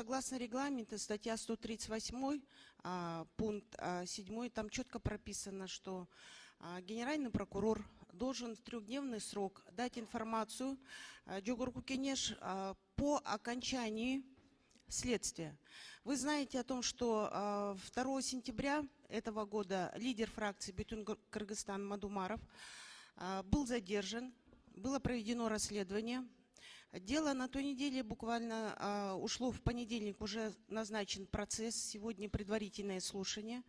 Согласно регламенту, статья 138, пункт 7, там четко прописано, что генеральный прокурор должен в 3-дневный срок дать информацию Джогурку Кенеш по окончании следствия. Вы знаете о том, что 2 сентября этого года лидер фракции Бютин Кыргызстан Мадумаров был задержан, было проведено расследование. Дело на той неделе буквально ушло в понедельник, уже назначен процесс, сегодня предварительное слушание.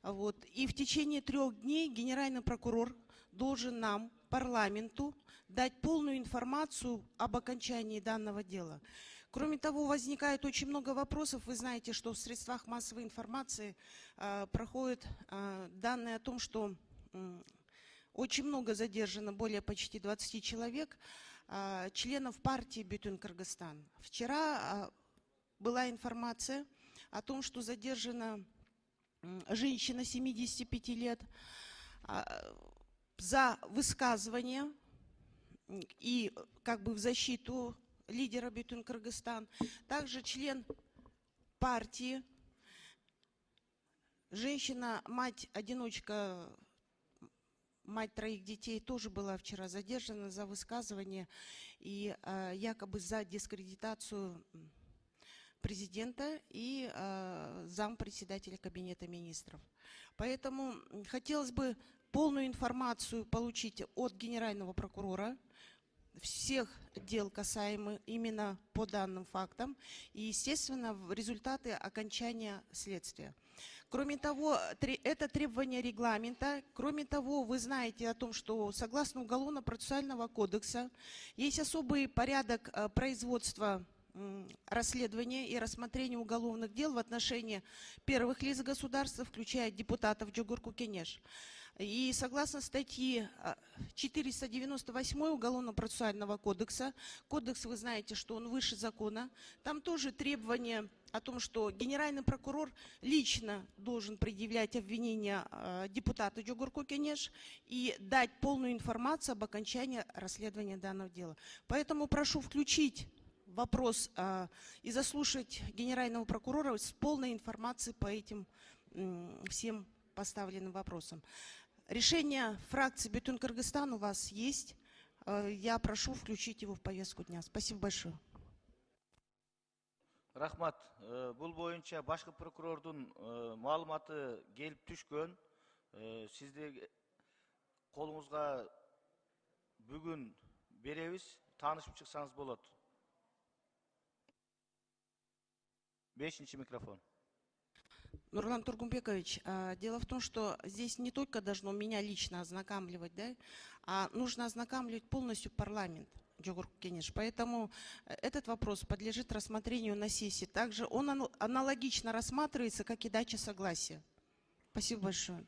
Вот. И в течение 3 дней генеральный прокурор должен нам, парламенту, дать полную информацию об окончании данного дела. Кроме того, возникает очень много вопросов. Вы знаете, что в средствах массовой информации проходят данные о том, что очень много задержано, более почти 20 человек, членов партии Бютин Кыргызстан. Вчера была информация о том, что задержана женщина 75 лет за высказывание и как бы в защиту лидера Бютин Кыргызстан. Также член партии, женщина, мать-одиночка, мать 3 детей, тоже была вчера задержана за высказывание и якобы за дискредитацию президента и зампредседателя Кабинета министров. Поэтому хотелось бы полную информацию получить от генерального прокурора всех дел, касаемых именно по данным фактам, и, естественно, результаты окончания следствия. Кроме того, это требование регламента. Кроме того, вы знаете о том, что согласно Уголовно-процессуального кодекса есть особый порядок производства расследования и рассмотрения уголовных дел в отношении первых лиц государства, включая депутатов Джогурку Кенеш. И согласно статьи 498 Уголовно-процессуального кодекса, кодекс, вы знаете, что он выше закона, там тоже требование о том, что генеральный прокурор лично должен предъявлять обвинения депутату Джогурку Кенеш и дать полную информацию об окончании расследования данного дела. Поэтому прошу включить вопрос и заслушать генерального прокурора с полной информацией по этим всем поставленным вопросам. Решение фракции Бютин Кыргызстан у вас есть. Я прошу включить его в повестку дня. Спасибо большое. Рахмат. Бул боюнча башкы прокурордун маалыматы келип түшкөн. Сизде колуңузга бүгүн беребиз. Таанышып чыксаңыз болот. 5-ші микрофон. Нурлан Тургумбекович, дело в том, что здесь не только должно меня лично ознакомливать, да, а нужно ознакомливать полностью парламент Джогурку Кенеш. Поэтому этот вопрос подлежит рассмотрению на сессии. Также он аналогично рассматривается, как и дача согласия. Спасибо большое.